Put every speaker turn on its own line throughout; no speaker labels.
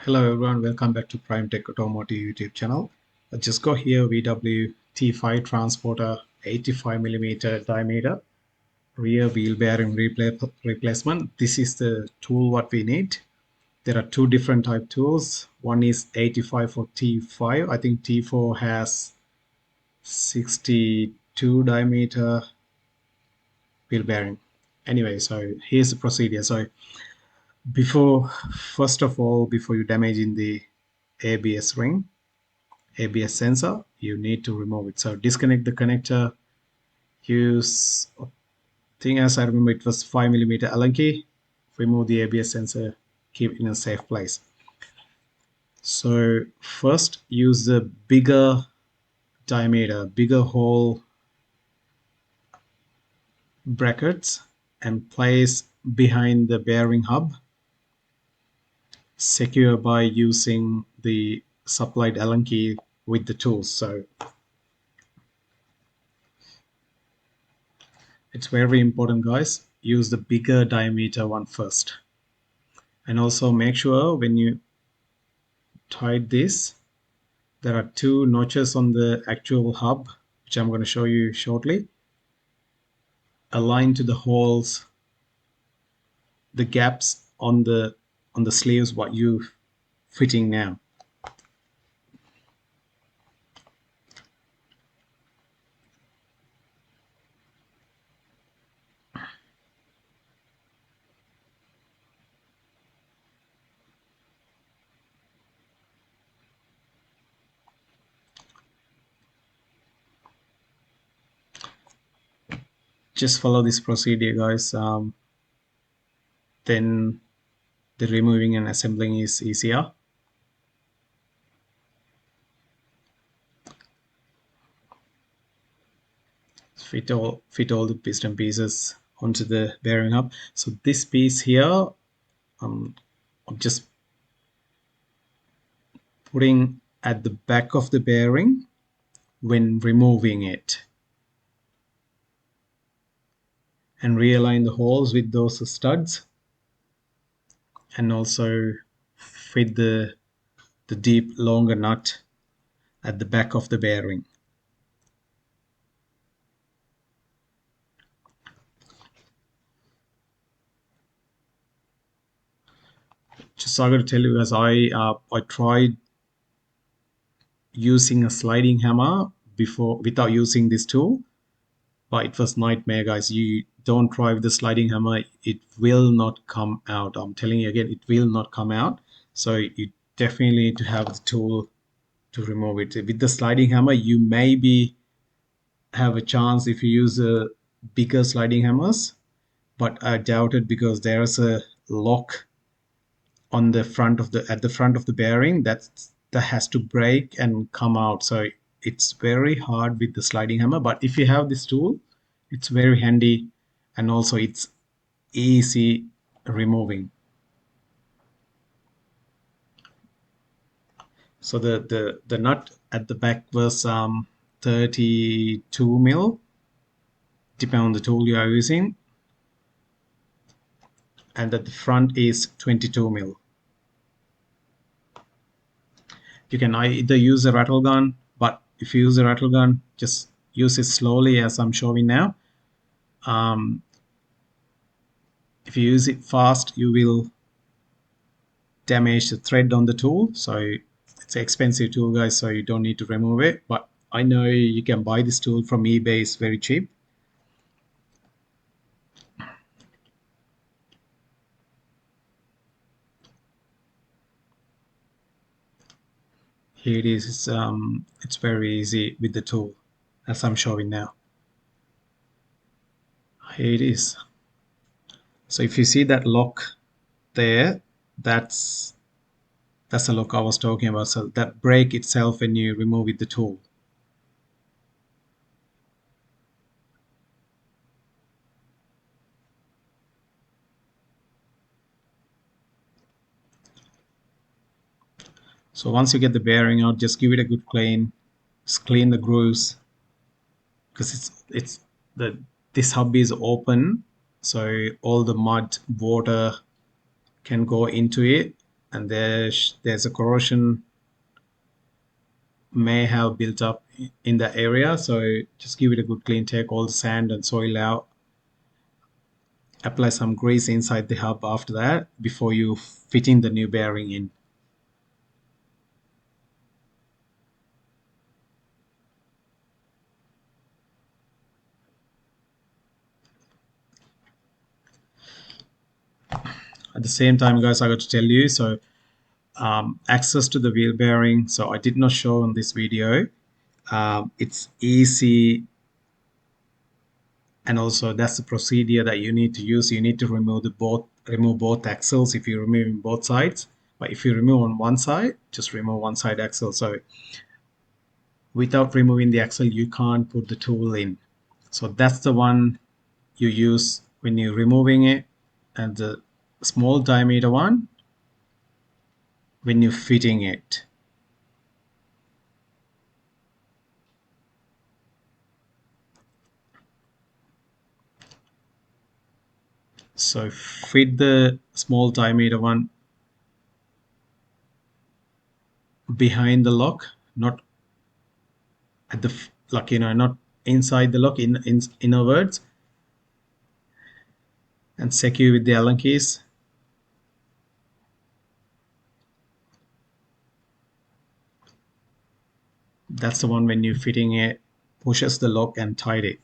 Hello everyone, welcome back to Primetech Automotive YouTube channel. I just got here VW T5 Transporter 85mm diameter rear wheel bearing replacement. This is the tool what we need. There are two different type tools. One is 85 for T5. I think T4 has 62 diameter wheel bearing. Anyway, so here's the procedure. So before, first of all, before you damaging the ABS ring, ABS sensor, you need to remove it. So disconnect the connector, use, I think as I remember it was 5mm Allen key, remove the ABS sensor, keep it in a safe place. So first use the bigger diameter, bigger hole brackets and place behind the bearing hub, secure by using the supplied Allen key with the tools. So it's very important, guys. Use the bigger diameter one first. And also make sure when you tight this, there are two notches on the actual hub, which I'm going to show you shortly. Align to the holes, the gaps on the sleeves what you fitting now. Just follow this procedure, guys. Then the removing and assembling is easier. Fit all the piston pieces onto the bearing hub. So this piece here, I'm just putting at the back of the bearing when removing it, and realign the holes with those studs, and also fit the deep longer nut at the back of the bearing. Just I got to tell you guys, I tried using a sliding hammer before without using this tool, but it was nightmare, guys. You don't try with the sliding hammer, it will not come out. I'm telling you again, it will not come out. So you definitely need to have the tool to remove it. With the sliding hammer, you maybe have a chance if you use a bigger sliding hammers, but I doubt it because there's a lock on the front of the at the front of the bearing that has to break and come out. So it's very hard with the sliding hammer, but if you have this tool, it's very handy, and also it's easy removing. So the nut at the back was 32 mil, depending on the tool you are using, and at the front is 22 mil. You can either use a rattle gun, but if you use a rattle gun, just use it slowly as I'm showing now. If you use it fast, you will damage the thread on the tool. So it's an expensive tool, guys, so you don't need to remove it, but I know you can buy this tool from eBay. It's very cheap. Here it is. It's very easy with the tool as I'm showing now. Here it is. So if you see that lock there, that's the lock I was talking about. So that break itself when you remove with the tool. So once you get the bearing out, just give it a good clean. Just clean the grooves, because this hub is open, so all the mud, water can go into it. and there's a corrosion may have built up in the area. So just give it a good clean, take all the sand and soil out, apply some grease inside the hub after that before you fitting the new bearing in. At the same time, guys, I got to tell you, so access to the wheel bearing, so I did not show in this video. It's easy, and also that's the procedure that you need to use. You need to remove both axles if you're removing both sides. But if you remove on one side, just remove one side axle. So without removing the axle, you can't put the tool in. So that's the one you use when you're removing it, and the small diameter one when you're fitting it. So fit the small diameter one behind the lock, not at the like not inside the lock, in other words, and secure with the Allen keys. That's the one when you're fitting it, pushes the lock and tied it.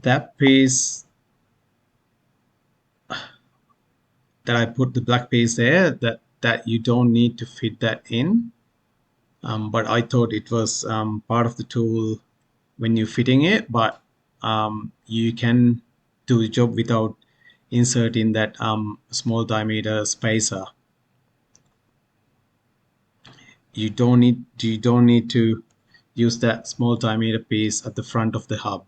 That piece that I put the black piece there, that you don't need to fit that in. But I thought it was part of the tool when you're fitting it, but you can do the job without inserting that small diameter spacer. You don't need to use that small diameter piece at the front of the hub.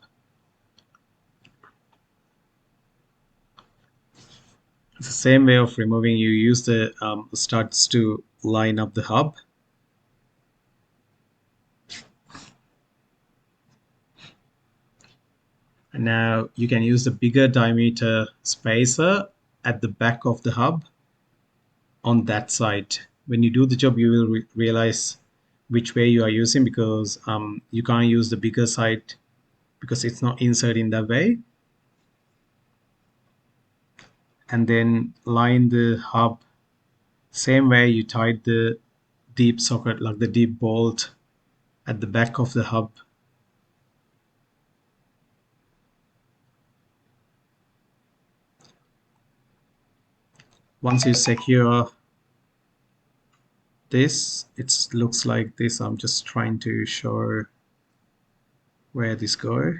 It's the same way of removing. You use the studs to line up the hub. And now you can use the bigger diameter spacer at the back of the hub on that side. When you do the job, you will realize which way you are using, because you can't use the bigger side because it's not inserted in that way. And then line the hub same way you tied the deep socket, like the deep bolt at the back of the hub. Once you secure this, it looks like this. I'm just trying to show where this go.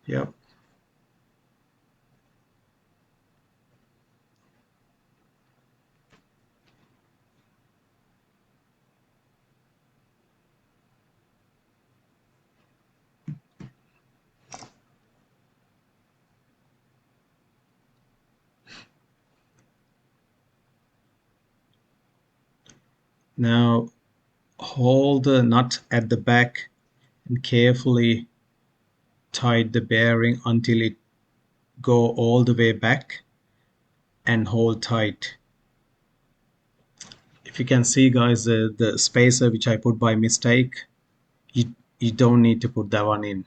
Yep. Now hold the nut at the back and carefully tight the bearing until it go all the way back and hold tight. If you can see, guys, the spacer which I put by mistake, you don't need to put that one in.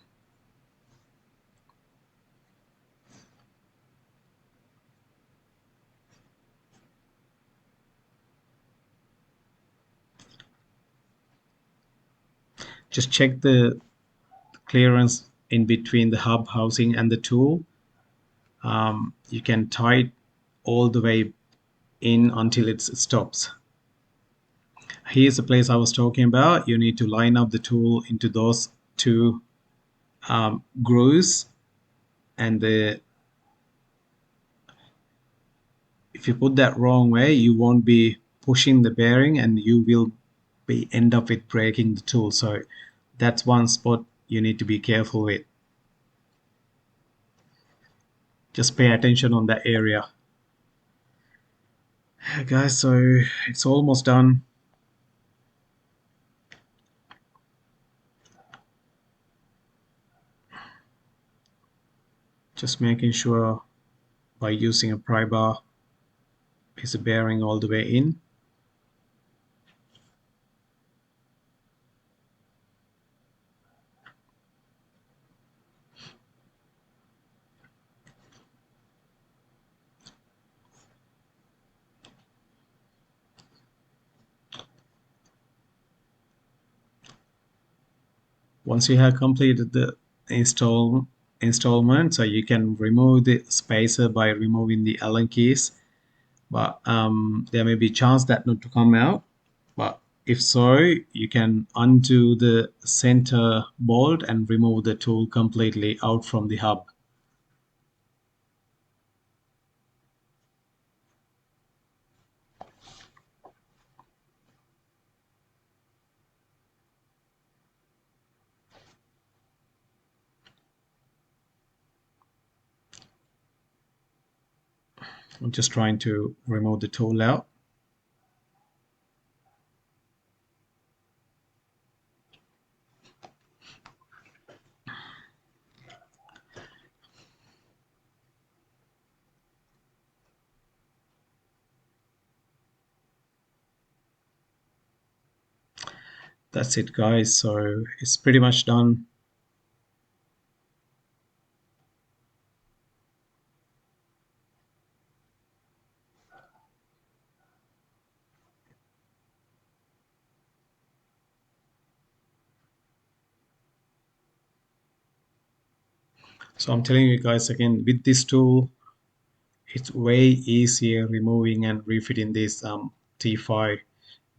Just check the clearance in between the hub housing and the tool. You can tie it all the way in until it stops. Here's the place I was talking about. You need to line up the tool into those two grooves, and if you put that wrong way, you won't be pushing the bearing and you will be end up with breaking the tool. So That's one spot you need to be careful with. Just pay attention on that area. Guys, so it's almost done. Just making sure by using a pry bar is the bearing all the way in. Once you have completed the installment, so you can remove the spacer by removing the Allen keys. But there may be chance that not to come out. But if so, you can undo the center bolt and remove the tool completely out from the hub. I'm just trying to remove the tool out. That's it, guys. So it's pretty much done. So I'm telling you guys again, with this tool, it's way easier removing and refitting this T5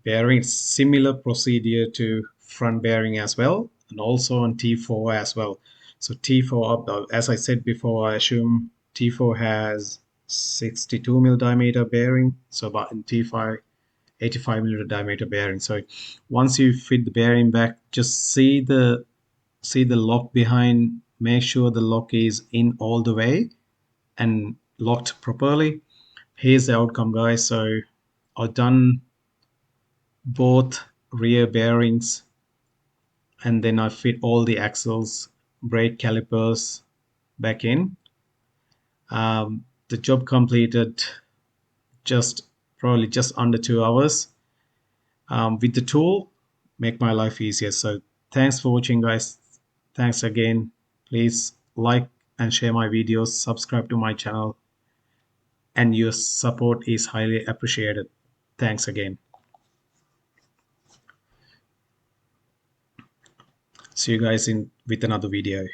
bearing. It's similar procedure to front bearing as well, and also on T4 as well. So T4 up, as I said before, I assume T4 has 62 mil diameter bearing. So about in T5, 85 millimeter diameter bearing. So once you fit the bearing back, just see the lock behind. Make sure the lock is in all the way and locked properly. Here's the outcome, guys. So I've done both rear bearings, and then I fit all the axles, brake calipers back in. The job completed just probably just under 2 hours. With the tool, make my life easier. So thanks for watching, guys. Thanks again. Please like and share my videos, subscribe to my channel, and your support is highly appreciated. Thanks again. See you guys in with another video.